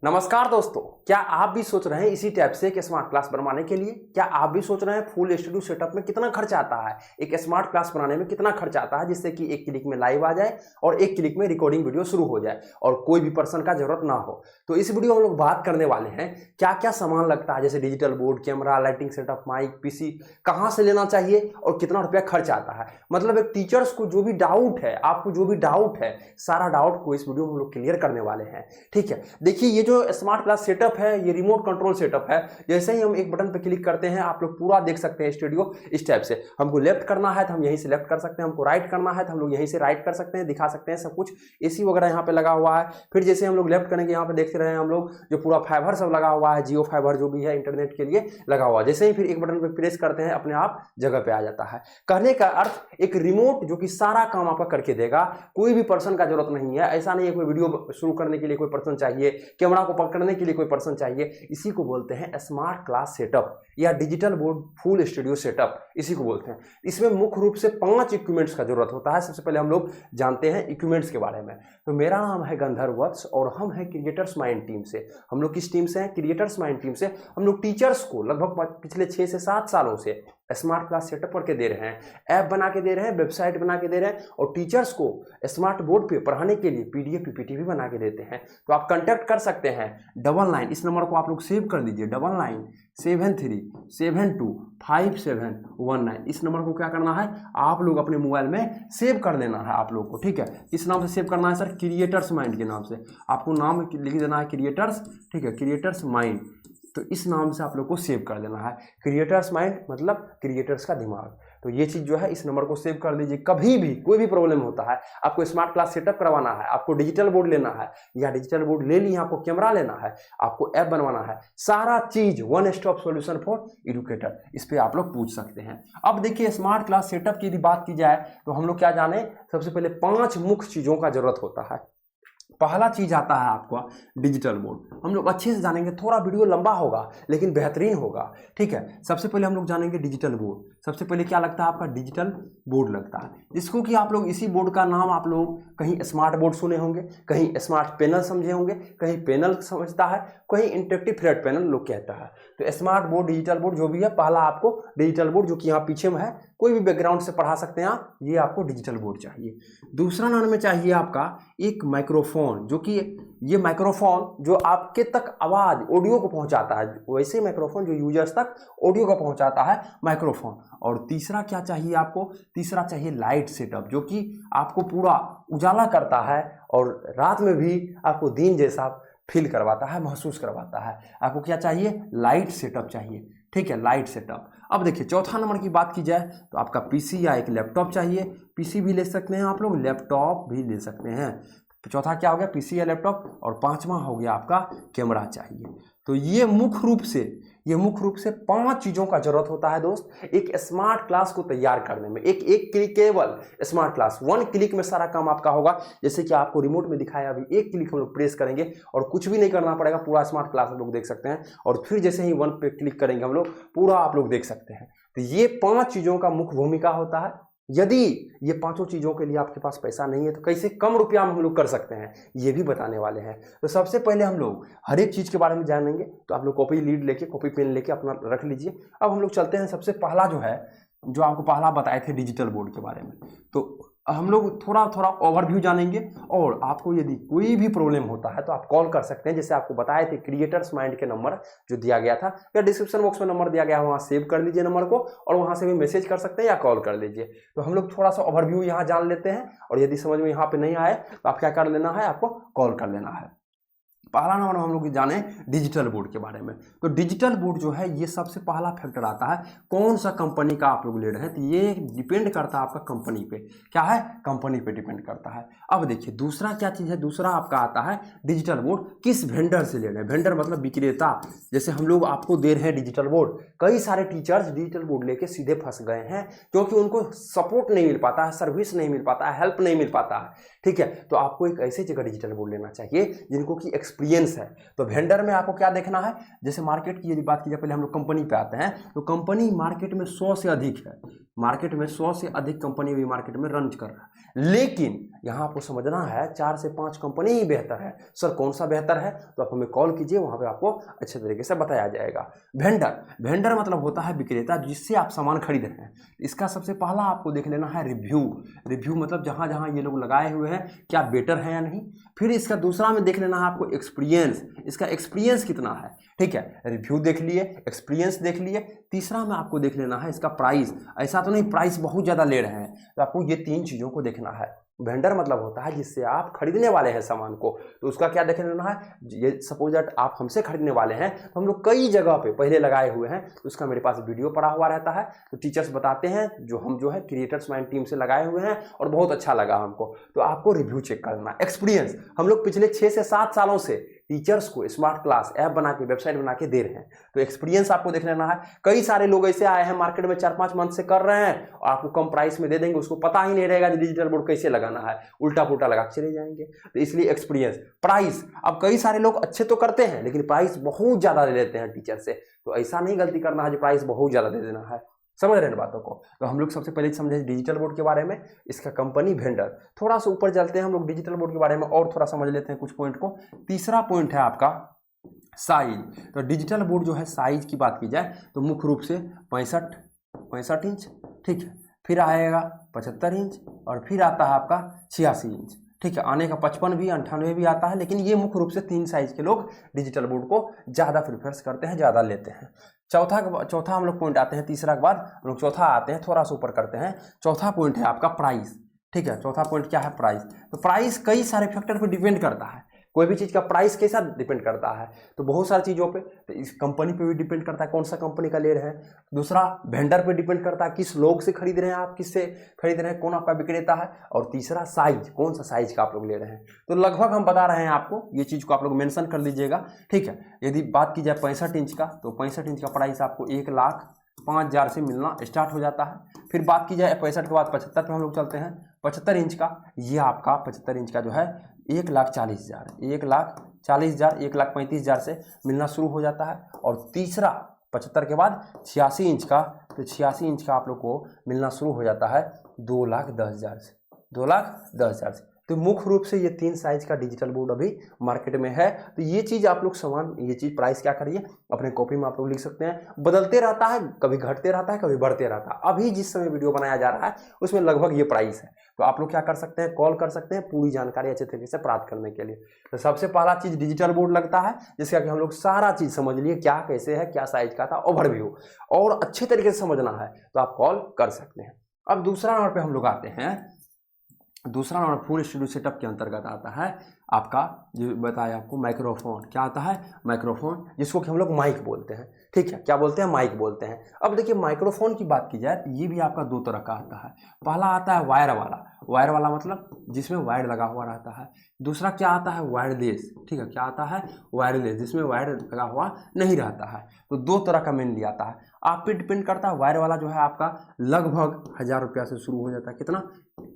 नमस्कार दोस्तों, क्या आप भी सोच रहे हैं इसी टाइप से एक स्मार्ट क्लास बनवाने के लिए? क्या आप भी सोच रहे हैं फुल स्टूडियो सेटअप में कितना खर्च आता है, एक स्मार्ट क्लास बनाने में कितना खर्च आता है जिससे कि एक क्लिक में लाइव आ जाए और एक क्लिक में रिकॉर्डिंग वीडियो शुरू हो जाए और कोई भी पर्सन का जरूरत ना हो? तो इस वीडियो में हम लोग बात करने वाले हैं क्या क्या सामान लगता है, जैसे digital board, camera, lighting setup, mic, PC, कहाँ से लेना चाहिए और कितना रुपया खर्च आता है। मतलब एक टीचर्स को जो भी डाउट है, आपको जो भी डाउट है, सारा डाउट को इस वीडियो में हम लोग क्लियर करने वाले हैं। ठीक है, देखिए ये जो स्मार्ट क्लास सेटअप है ये रिमोट कंट्रोल सेटअप है। जैसे ही हम एक बटन पर क्लिक करते हैं आप लोग पूरा देख सकते हैं स्टूडियो इस टाइप से। हमको लेफ्ट करना है तो हम यहीं से लेफ्ट कर सकते हैं, हमको राइट करना है तो हम लोग यहीं से राइट कर सकते हैं, दिखा सकते हैं सब कुछ। एसी वगैरह यहाँ पे लगा हुआ है। फिर जैसे हम लोग लेफ्ट करेंगे, यहाँ पे देखते रहे हम लोग जो पूरा फाइबर सब लगा हुआ है, जियो फाइबर जो भी है इंटरनेट के लिए लगा हुआ है। जैसे ही फिर एक बटन पे प्रेस करते हैं अपने आप जगह पे आ जाता है। कहने का अर्थ एक रिमोट जो कि सारा काम आपका करके देगा, कोई भी पर्सन का जरूरत नहीं है। ऐसा नहीं है कोई वीडियो शुरू करने के लिए कोई पर्सन चाहिए, कैमरा को पकड़ने के लिए कोई पर्सन चाहिए। इसी को बोलते हैं स्मार्ट क्लास सेटअप या digital board full studio setup, इसी को बोलते हैं। इसमें मुख्य रूप से 5 इक्विपमेंट्स का जरूरत होता है। सबसे पहले हम लोग जानते हैं इक्विपमेंट्स के बारे में। तो मेरा नाम है गंधर्व वत्स और हम हैं क्रिएटर्स माइंड टीम से। हम लोग किस टीम से हैं? क्रिएटर्स माइंड टीम से। हम लोग टीचर्स को लगभग पिछले 6 से 7 सालों से स्मार्ट क्लास सेटअप करके दे रहे हैं, ऐप बना के दे रहे हैं, वेबसाइट बना के दे रहे हैं और टीचर्स को स्मार्ट बोर्ड पे पढ़ाने के लिए पीडीएफ पीपीटी भी बना के देते हैं। तो आप कांटेक्ट कर सकते हैं 99, इस नंबर को आप लोग सेव कर लीजिए, 9973725719। इस नंबर को क्या करना है, आप लोग अपने मोबाइल में सेव कर लेना है आप लोग को। ठीक है, इस नाम से सेव करना है सर, क्रिएटर्स माइंड के नाम से आपको नाम लिख देना है क्रिएटर्स। ठीक है, क्रिएटर्स माइंड, तो इस नाम से आप लोग को सेव कर देना है। क्रिएटर्स माइंड मतलब क्रिएटर्स का दिमाग। तो ये चीज जो है इस नंबर को सेव कर लीजिए। कभी भी कोई भी प्रॉब्लम होता है, आपको स्मार्ट क्लास सेटअप करवाना है, आपको डिजिटल बोर्ड लेना है या डिजिटल बोर्ड ले लिया, आपको कैमरा लेना है, आपको ऐप बनवाना है, सारा चीज one stop solution for educator, इस पे आप लोग पूछ सकते हैं। अब देखिए स्मार्ट क्लास सेटअप की यदि बात की जाए तो हम लोग क्या जाने, सबसे पहले 5 मुख्य चीजों का जरूरत होता है। पहला चीज आता है आपका डिजिटल बोर्ड। हम लोग अच्छे से जानेंगे, थोड़ा वीडियो लंबा होगा लेकिन बेहतरीन होगा। ठीक है, सबसे पहले हम लोग जानेंगे डिजिटल बोर्ड। सबसे पहले क्या लगता है, आपका डिजिटल बोर्ड लगता है, जिसको कि आप लोग इसी बोर्ड का नाम आप लोग कहीं स्मार्ट बोर्ड सुने होंगे, कहीं स्मार्ट पैनल समझे होंगे, कहीं पैनल समझता है, कहीं इंटरेक्टिव फ्लैट पैनल लोग कहता है। तो स्मार्ट बोर्ड, डिजिटल बोर्ड जो भी है, पहला आपको डिजिटल बोर्ड जो कि यहाँ पीछे में है, कोई भी बैकग्राउंड से पढ़ा सकते हैं आप, ये आपको डिजिटल बोर्ड चाहिए। दूसरा नंबर में चाहिए आपका एक माइक्रोफोन, जो कि ये माइक्रोफोन जो आपके तक आवाज ऑडियो को पहुंचाता है, वैसे माइक्रोफोन जो यूजर्स तक ऑडियो को पहुंचाता है, माइक्रोफोन। और तीसरा क्या चाहिए आपको, तीसरा चाहिए लाइट सेटअप, जो कि आपको पूरा उजाला करता है और रात में भी आपको दिन जैसा फील करवाता है, महसूस करवाता है। आपको क्या चाहिए, लाइट सेटअप चाहिए। ठीक है, लाइट सेटअप। अब देखिए चौथा नंबर की बात की जाए तो आपका पीसी या एक लैपटॉप चाहिए। पीसी भी ले सकते हैं आप लोग, लैपटॉप भी ले सकते हैं। तो चौथा क्या हो गया, पीसी या लैपटॉप, और 5वां हो गया आपका कैमरा चाहिए। तो ये मुख्य रूप से 5 चीजों का जरूरत होता है दोस्त, एक स्मार्ट क्लास को तैयार करने में। एक क्लिक, केवल स्मार्ट क्लास 1 क्लिक में सारा काम आपका होगा। जैसे कि आपको रिमोट में दिखाया, अभी 1 क्लिक हम लोग प्रेस करेंगे और कुछ भी नहीं करना पड़ेगा, पूरा स्मार्ट क्लास हम लोग देख सकते हैं। और फिर जैसे ही 1 पे क्लिक करेंगे हम लोग, पूरा आप लोग देख सकते हैं। तो ये 5 चीजों का मुख्य भूमिका होता है। यदि ये 5 चीजों के लिए आपके पास पैसा नहीं है तो कैसे कम रुपया में हम लोग कर सकते हैं, ये भी बताने वाले हैं। तो सबसे पहले हम लोग हर एक चीज के बारे में जानेंगे। तो आप लोग कॉपी लीड लेके, कॉपी पेन लेके अपना रख लीजिए। अब हम लोग चलते हैं, सबसे पहला जो है, जो आपको पहला बताए थे डिजिटल बोर्ड के बारे में, तो हम लोग थोड़ा थोड़ा ओवरव्यू जानेंगे। और आपको यदि कोई भी प्रॉब्लम होता है तो आप कॉल कर सकते हैं, जैसे आपको बताए थे क्रिएटर्स माइंड के नंबर जो दिया गया था, या डिस्क्रिप्शन बॉक्स में नंबर दिया गया है, वहाँ सेव कर लीजिए नंबर को और वहाँ से भी मैसेज कर सकते हैं या कॉल कर लीजिए। तो हम लोग थोड़ा सा ओवरव्यू यहाँ जान लेते हैं और यदि समझ में यहाँ पे नहीं आए तो आप क्या कर लेना है, आपको कॉल कर लेना है। पहला नंबर हम लोग जाने डिजिटल बोर्ड के बारे में। तो डिजिटल बोर्ड जो है ये सबसे पहला फैक्टर आता है, कौन सा कंपनी का आप लोग ले रहे हैं। तो ये डिपेंड करता है आपका कंपनी पे, क्या है, कंपनी पे डिपेंड करता है। अब देखिए दूसरा क्या चीज़ है, दूसरा आपका आता है डिजिटल बोर्ड किस वेंडर से ले रहे हैं। वेंडर मतलब विक्रेता। जैसे हम लोग आपको दे रहे हैं डिजिटल बोर्ड, कई सारे टीचर्स डिजिटल बोर्ड लेके सीधे फंस गए हैं क्योंकि उनको सपोर्ट नहीं मिल पाता है, सर्विस नहीं मिल पाता है, हेल्प नहीं मिल पाता है। ठीक है, तो आपको एक ऐसी जगह डिजिटल बोर्ड लेना चाहिए जिनको कि एक्सपीरियंस है। तो वेंडर में आपको क्या देखना है, जैसे मार्केट की यदि बात की जाए, पहले हम लोग कंपनी पे आते हैं, तो कंपनी मार्केट में 100 से अधिक है, मार्केट में 100 से अधिक कंपनी भी मार्केट में रन कर रहा है, लेकिन यहाँ आपको समझना है 4 से 5 कंपनी ही बेहतर है। सर कौन सा बेहतर है, तो आप हमें कॉल कीजिए, वहाँ पे आपको अच्छे तरीके से बताया जाएगा। वेंडर मतलब होता है विक्रेता, जिससे आप सामान खरीद रहे हैं। इसका सबसे पहला आपको देख लेना है रिव्यू मतलब जहाँ जहाँ ये लोग लगाए हुए हैं क्या बेटर है या नहीं। फिर इसका दूसरा में देख लेना है आपको एक्सपीरियंस, इसका एक्सपीरियंस कितना है, ठीक है, रिव्यू देख लिए, एक्सपीरियंस देख लिए। तीसरा में आपको देख लेना है इसका प्राइस, ऐसा तो नहीं प्राइस बहुत ज़्यादा ले रहे हैं, तो आपको ये 3 चीज़ों को देखना है। वेंडर मतलब होता है जिससे आप खरीदने वाले हैं सामान को, तो उसका क्या देख लेना है। ये सपोज दैट आप हमसे खरीदने वाले हैं, तो हम लोग कई जगह पे पहले लगाए हुए हैं, तो उसका मेरे पास वीडियो पड़ा हुआ रहता है, तो टीचर्स बताते हैं जो है क्रिएटर्स माइंड टीम से लगाए हुए हैं और बहुत अच्छा लगा हमको, तो आपको रिव्यू चेक करना। एक्सपीरियंस, हम लोग पिछले 6 से 7 सालों से टीचर्स को स्मार्ट क्लास ऐप बना के, वेबसाइट बना के दे रहे हैं, तो एक्सपीरियंस आपको देख लेना है। कई सारे लोग ऐसे आए हैं मार्केट में 4-5 मंथ से कर रहे हैं, और आपको कम प्राइस में दे देंगे, उसको पता ही नहीं रहेगा कि डिजिटल बोर्ड कैसे लगाना है, उल्टा पुल्टा लगा के चले जाएंगे। तो इसलिए एक्सपीरियंस। प्राइस, अब कई सारे लोग अच्छे तो करते हैं लेकिन प्राइस बहुत ज्यादा ले लेते हैं टीचर से, तो ऐसा नहीं गलती करना है जो प्राइस बहुत ज्यादा दे देना है। समझ रहे हैं बातों को। तो हम लोग सबसे पहले समझे डिजिटल बोर्ड के बारे में, इसका कंपनी वेंडर। थोड़ा सा ऊपर चलते हैं हम लोग डिजिटल बोर्ड के बारे में और थोड़ा समझ लेते हैं कुछ पॉइंट को। तीसरा पॉइंट है आपका साइज। तो डिजिटल बोर्ड जो है साइज की बात की जाए तो मुख्य रूप से 65 इंच, ठीक है, फिर आएगा 75 इंच, और फिर आता है आपका 86 इंच, ठीक है, आने का 55 भी 98 भी आता है, लेकिन ये मुख्य रूप से 3 साइज के लोग डिजिटल बोर्ड को ज़्यादा प्रेफर करते हैं, ज़्यादा लेते हैं। चौथा हम लोग पॉइंट आते हैं, तीसरा के बाद हम लोग चौथा आते हैं, थोड़ा सा ऊपर करते हैं। चौथा पॉइंट है आपका प्राइस, ठीक है। चौथा पॉइंट क्या है, प्राइस। तो प्राइस कई सारे फैक्टर पर डिपेंड करता है, कोई भी चीज़ का प्राइस कैसा डिपेंड करता है, तो बहुत सारी चीज़ों पे, तो इस कंपनी पे भी डिपेंड करता है कौन सा कंपनी का ले रहे हैं। दूसरा वेंडर पे डिपेंड करता है किस लोग से खरीद रहे हैं, आप किससे खरीद रहे हैं, कौन आपका विक्रेता है। और तीसरा साइज, कौन सा साइज का आप लोग ले रहे हैं। तो लगभग हम बता रहे हैं आपको, ये चीज़ को आप लोग मेंशन कर लीजिएगा, ठीक है। यदि बात की जाए 65 इंच का, तो 65 इंच का प्राइस आपको 1,05,000 से मिलना स्टार्ट हो जाता है। फिर बात की जाए 65 के बाद 75 पे हम लोग चलते हैं। 75 इंच का, ये आपका 75 इंच का जो है 1,40,000, 1,40,000, 1,35,000 से मिलना शुरू हो जाता है। और तीसरा 75 के बाद 86 इंच का, तो 86 इंच का आप लोग को मिलना शुरू हो जाता है 2,10,000 से, 2,10,000 से। तो मुख्य रूप से ये 3 साइज का डिजिटल बोर्ड अभी मार्केट में है। तो ये चीज़ आप लोग ये चीज़ प्राइस क्या करिए, अपने कॉपी में आप लोग लिख सकते हैं। बदलते रहता है, कभी घटते रहता है, कभी बढ़ते रहता है। अभी जिस समय वीडियो बनाया जा रहा है उसमें लगभग ये प्राइस है। तो आप लोग क्या कर सकते हैं, कॉल कर सकते हैं पूरी जानकारी अच्छे तरीके से प्राप्त करने के लिए। तो सबसे पहला चीज़ डिजिटल बोर्ड लगता है, जिसका कि हम लोग सारा चीज़ समझ लिए, क्या कैसे है, क्या साइज का था, ओवरव्यू, और अच्छे तरीके से समझना है तो आप कॉल कर सकते हैं। अब दूसरा नंबर पे हम लोग आते हैं। दूसरा नंबर फुल स्टूडियो सेटअप के अंतर्गत आता है आपका, जो बताया आपको, माइक्रोफोन। क्या आता है, माइक्रोफोन, जिसको कि हम लोग माइक बोलते हैं, ठीक है। क्या बोलते हैं, माइक बोलते हैं। अब देखिए माइक्रोफोन की बात की जाए तो ये भी आपका 2 तरह का आता है। पहला आता है वायर वाला, वायर वाला मतलब जिसमें वायर लगा हुआ रहता है। दूसरा क्या आता है, वायरलेस, ठीक है। क्या आता है, वायरलेस, जिसमें वायर लगा हुआ नहीं रहता है। तो 2 तरह का मेनली आता है। आप पे डिपेंड करता है। वायर वाला जो है आपका लगभग 1,000 रुपया से शुरू हो जाता है। कितना,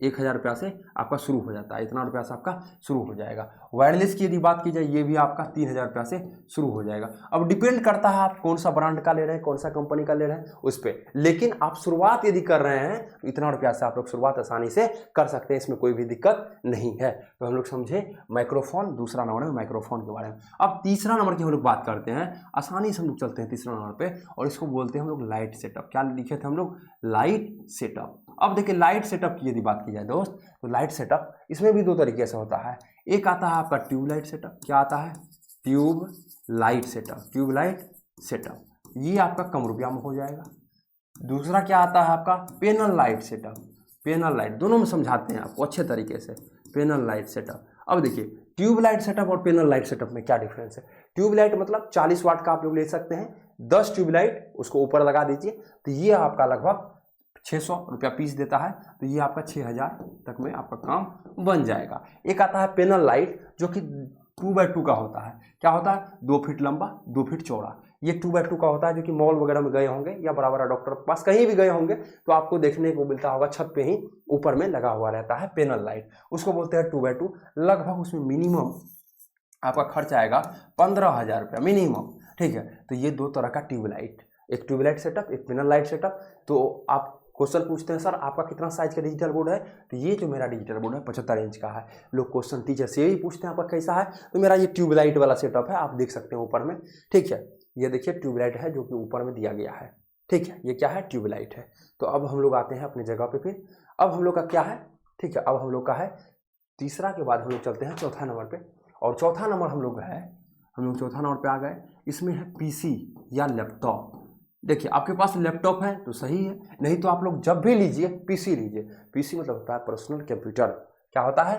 1,000 रुपया से आपका शुरू हो जाता है, इतना रुपया से आपका शुरू हो जाएगा। वायरलेस की यदि बात की जाए, ये भी आपका 3,000 रुपया से शुरू हो जाएगा। अब डिपेंड करता है आप कौन सा ब्रांड का ले रहे हैं, कौन सा कंपनी का ले रहे हैं उस पर। लेकिन आप शुरुआत यदि कर रहे हैं तो इतना रुपया से आप लोग शुरुआत आसानी से कर सकते हैं, इसमें कोई भी दिक्कत नहीं है। तो हम लोग समझे माइक्रोफोन, दूसरा नंबर में माइक्रोफोन के बारे में। अब तीसरा नंबर की हम लोग बात करते हैं, आसानी से हम लोग चलते हैं तीसरा नंबर पे, और इसको बोलते हैं हम लोग लाइट सेटअप। क्या लिखे थे हम लोग, लाइट सेटअप। अब देखिए लाइट सेटअप की यदि बात की जाए दोस्त, तो लाइट सेटअप इसमें भी 2 तरीके से होता है। एक आता है आपका ट्यूब लाइट सेटअप। क्या आता है, tube light setup, tube light setup, ये आपका कम रुपया में हो जाएगा। दूसरा क्या आता है आपका, panel light setup. Panel light, दोनों में समझाते हैं आपको अच्छे तरीके से, पेनल लाइट सेटअप। अब देखिए ट्यूब लाइट सेटअप और पेनल लाइट सेटअप में क्या डिफरेंस है। ट्यूब लाइट मतलब 40 वाट का आप लोग ले सकते हैं, 10 ट्यूब लाइट उसको ऊपर लगा दीजिए, तो ये आपका लगभग 600 रुपया पीस देता है। तो ये आपका 6,000 तक में आपका काम बन जाएगा। एक आता है पेनल लाइट, जो कि 2x2 का होता है। क्या होता है, 2 फीट लंबा, 2 फीट चौड़ा। ये 2x2 का होता है, जो कि मॉल वगैरह में गए होंगे या बड़ा बड़ा डॉक्टर के पास कहीं भी गए होंगे तो आपको देखने को मिलता होगा, छत पे ही ऊपर में लगा हुआ रहता है पेनल लाइट, उसको बोलते हैं 2x2। लगभग उसमें मिनिमम आपका खर्च आएगा 15,000 रुपया मिनिमम, ठीक है। तो ये दो तरह का ट्यूबलाइट, एक ट्यूबलाइट सेटअप, एक पिनल लाइट सेटअप। तो आप क्वेश्चन पूछते हैं सर आपका कितना साइज का डिजिटल बोर्ड है, तो ये जो मेरा डिजिटल बोर्ड है 75 इंच का है। लोग क्वेश्चन टीचर से यही पूछते हैं आपका कैसा है, तो मेरा ये ट्यूबलाइट वाला सेटअप है, आप देख सकते हैं ऊपर में, ठीक है। ये देखिए ट्यूबलाइट है जो कि ऊपर में दिया गया है, ठीक है। ये क्या है, ट्यूबलाइट है। तो अब हम लोग आते हैं अपनी जगह पे फिर। अब हम लोग का क्या है, ठीक है, अब हम लोग का है तीसरा के बाद हम लोग चलते हैं चौथा नंबर पे। और चौथा नंबर हम लोग है, हम लोग चौथा नंबर पे आ गए। इसमें है पीसी या लैपटॉप। देखिए आपके पास लैपटॉप है तो सही है, नहीं तो आप लोग जब भी लीजिए पीसी लीजिए। पीसी मतलब होता है पर्सनल कंप्यूटर। क्या होता है,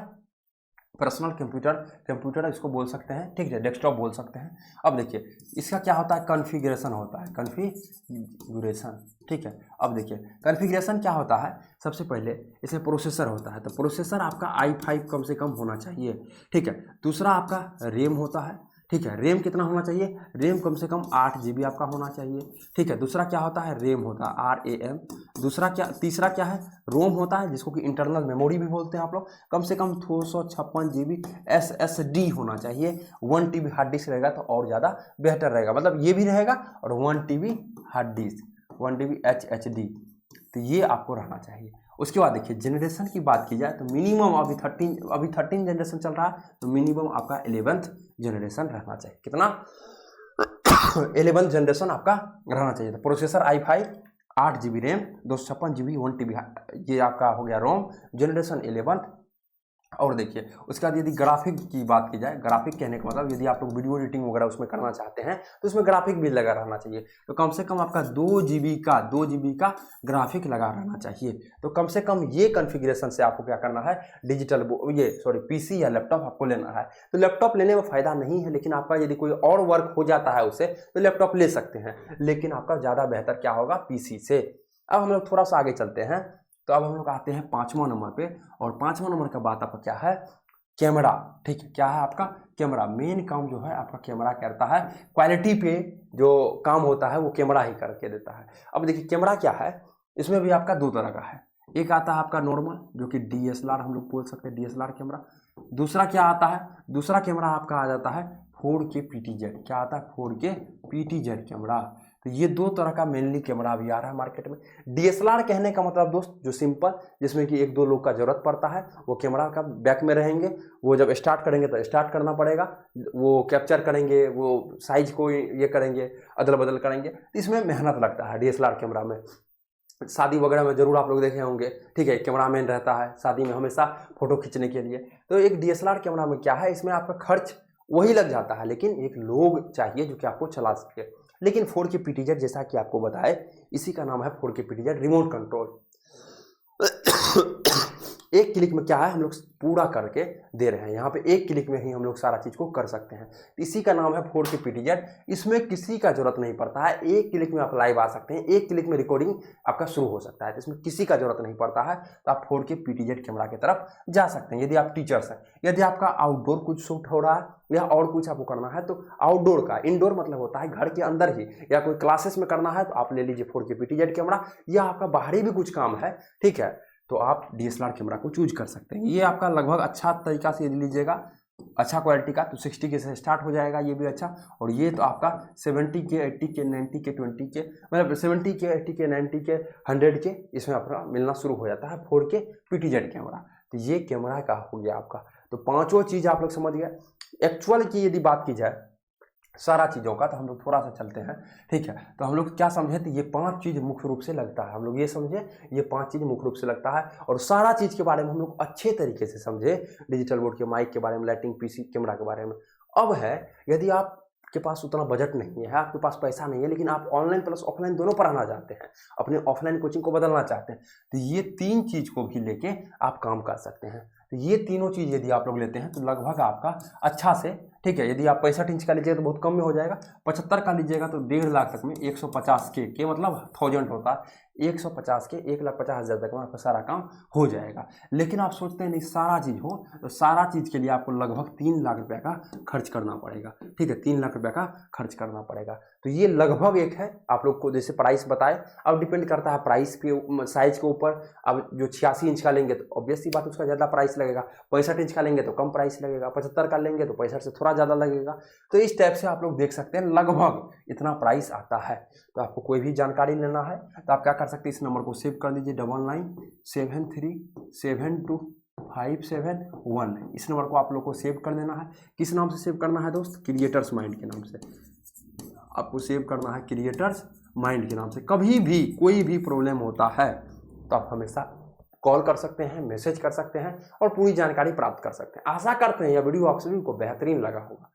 पर्सनल कंप्यूटर, कंप्यूटर इसको बोल सकते हैं, ठीक है, डेस्कटॉप बोल सकते हैं। अब देखिए इसका क्या होता है, कॉन्फ़िगरेशन होता है, कॉन्फ़िगरेशन, ठीक है। अब देखिए कॉन्फ़िगरेशन क्या होता है, सबसे पहले इसमें प्रोसेसर होता है, तो प्रोसेसर आपका i5 कम से कम होना चाहिए, ठीक है। दूसरा आपका रैम होता है, ठीक है, रैम कितना होना चाहिए, रैम कम से कम 8 GB आपका होना चाहिए, ठीक है। दूसरा क्या होता है, रैम होता है RAM। दूसरा क्या, तीसरा क्या है, रोम होता है, जिसको कि इंटरनल मेमोरी भी बोलते हैं आप लोग। कम से कम 256 GB SSD होना चाहिए। 1 TB हार्ड डिस्क रहेगा तो और ज़्यादा बेहतर रहेगा, मतलब ये भी रहेगा और 1 TB hard disk, 1 TB HDD, तो ये आपको रहना चाहिए। उसके बाद देखिए जनरेशन की बात की जाए तो मिनिमम अभी 13 जनरेशन चल रहा है, तो मिनिमम आपका 11th जनरेशन रहना चाहिए। कितना 11th जनरेशन आपका रहना चाहिए। तो processor i5, 8 GB RAM, 256 GB 1 TB, ये आपका हो गया रोम, जनरेशन 11th। और देखिए उसके बाद यदि ग्राफिक की बात की जाए, ग्राफिक कहने का मतलब यदि आप लोग वीडियो एडिटिंग वगैरह उसमें करना चाहते हैं तो उसमें ग्राफिक भी लगा रहना चाहिए। तो कम से कम आपका 2 GB का ग्राफिक लगा रहना चाहिए। तो कम से कम ये कॉन्फ़िगरेशन से आपको क्या करना है, डिजिटल पीसी या लैपटॉप आपको लेना है। तो लैपटॉप लेने में फ़ायदा नहीं है, लेकिन आपका यदि कोई और वर्क हो जाता है उससे तो लैपटॉप ले सकते हैं, लेकिन आपका ज़्यादा बेहतर क्या होगा, पीसी से। अब हम लोग थोड़ा सा आगे चलते हैं। तो अब हम लोग आते हैं 5वां नंबर पे, और 5वां नंबर का बात आपका क्या है, कैमरा, ठीक है। क्या है आपका कैमरा, मेन काम जो है आपका कैमरा करता है, क्वालिटी पे जो काम होता है वो कैमरा ही करके देता है। अब देखिए कैमरा क्या है, इसमें भी आपका दो तरह का है। एक आता है आपका नॉर्मल, जो कि DSLR हम लोग बोल सकते हैं, DSLR कैमरा। दूसरा क्या आता है, दूसरा कैमरा आपका आ जाता है 4K PTZ। क्या आता है, 4K PTZ कैमरा। तो ये दो तरह का मेनली कैमरा भी आ रहा है मार्केट में। DSLR कहने का मतलब दोस्त जो सिंपल, जिसमें कि 1-2 लोग का जरूरत पड़ता है, वो कैमरा का बैक में रहेंगे, वो जब स्टार्ट करेंगे तो स्टार्ट करना पड़ेगा, वो कैप्चर करेंगे, वो साइज को ये करेंगे, अदल बदल करेंगे, इसमें मेहनत लगता है DSLR कैमरा में। शादी वगैरह में जरूर आप लोग देखे होंगे, ठीक है, कैमरामैन रहता है शादी में हमेशा फोटो खींचने के लिए। तो एक DSLR कैमरा में क्या है, इसमें आपका खर्च वही लग जाता है, लेकिन एक लोग चाहिए जो कि आपको चला सके। लेकिन 4K PTZ जैसा कि आपको बताए, इसी का नाम है 4K PTZ रिमोट कंट्रोल। एक क्लिक में क्या है, हम लोग पूरा करके दे रहे हैं, यहाँ पे एक क्लिक में ही हम लोग सारा चीज़ को कर सकते हैं। इसी का नाम है 4K PTZ। इसमें किसी का जरूरत नहीं पड़ता है, एक क्लिक में आप लाइव आ सकते हैं, एक क्लिक में रिकॉर्डिंग आपका शुरू हो सकता है, तो इसमें किसी का जरूरत नहीं पड़ता है। तो आप 4K PTZ कैमरा की तरफ जा सकते हैं यदि आप टीचर्स हैं। यदि आपका आउटडोर कुछ शूट हो रहा है या और कुछ आपको करना है, तो आउटडोर का, इंडोर मतलब होता है घर के अंदर ही, या कोई क्लासेस में करना है तो आप ले लीजिए 4K PTZ कैमरा, या आपका बाहरी भी कुछ काम है, ठीक है, तो आप DSLR कैमरा को चूज कर सकते हैं। ये आपका लगभग अच्छा तरीका से यदि लीजिएगा, अच्छा क्वालिटी का, तो 60K से स्टार्ट हो जाएगा, ये भी अच्छा। और ये तो आपका 70K 80K 90K 20K, मतलब 70K 80K 90K 100K इसमें आपका मिलना शुरू हो जाता है 4K PTZ कैमरा। तो ये कैमरा का हो गया आपका। तो पांचों चीज़ आप लोग समझ गए। एक्चुअल की यदि बात की जाए सारा चीज़ों का, तो हम लोग थोड़ा सा चलते हैं, ठीक है। तो हम लोग क्या समझे, तो ये 5 चीज़ मुख्य रूप से लगता है, हम लोग ये समझे ये 5 चीज़ मुख्य रूप से लगता है, और सारा चीज़ के बारे में हम लोग अच्छे तरीके से समझे, डिजिटल बोर्ड के माइक के बारे में, लाइटिंग, पीसी कैमरा के बारे में। अब है, यदि आप के पास उतना बजट नहीं है, आपके पास पैसा नहीं है, लेकिन आप ऑनलाइन प्लस ऑफलाइन दोनों पढ़ाना चाहते हैं, अपने ऑफलाइन कोचिंग को बदलना चाहते हैं, तो ये 3 चीज़ को भी लेके आप काम कर सकते हैं। तो ये तीनों चीज़ यदि आप लोग लेते हैं तो लगभग आपका अच्छा से, ठीक है। यदि आप 65 इंच का लीजिएगा तो बहुत कम में हो जाएगा, 75 का लीजिएगा तो 1.5 लाख तक में, 150K के मतलब 1000 होता है, 150 के 1,50,000 तक में आपका सारा काम हो जाएगा। लेकिन आप सोचते हैं नहीं सारा चीज़ हो, तो सारा चीज़ के लिए आपको लगभग 3 लाख रुपये का खर्च करना पड़ेगा, ठीक है, 3 लाख रुपये का खर्च करना पड़ेगा। तो ये लगभग एक है, आप लोग को जैसे प्राइस बताए, अब डिपेंड करता है प्राइस के साइज के ऊपर। अब जो 86 इंच का लेंगे तो ऑब्वियस सी बात उसका ज़्यादा प्राइस लगेगा, 65 इंच का लेंगे तो कम प्राइस लगेगा, 75 का लेंगे तो 65 से थोड़ा ज़्यादा लगेगा। तो इस टाइप से आप लोग देख सकते हैं लगभग इतना प्राइस आता है। तो आपको कोई भी जानकारी लेना है तो आप क्या कर सकते हैं, इस नंबर को सेव कर लीजिए 9973725751। इस नंबर को आप लोग को सेव कर देना है। किस नाम से सेव करना है दोस्त? क्रिएटर्स माइंड के नाम से आपको सेव करना है, क्रिएटर्स माइंड के नाम से। कभी भी कोई भी प्रॉब्लम होता है तो आप हमेशा कॉल कर सकते हैं, मैसेज कर सकते हैं और पूरी जानकारी प्राप्त कर सकते हैं। आशा करते हैं यह वीडियो आप सभी को बेहतरीन लगा होगा।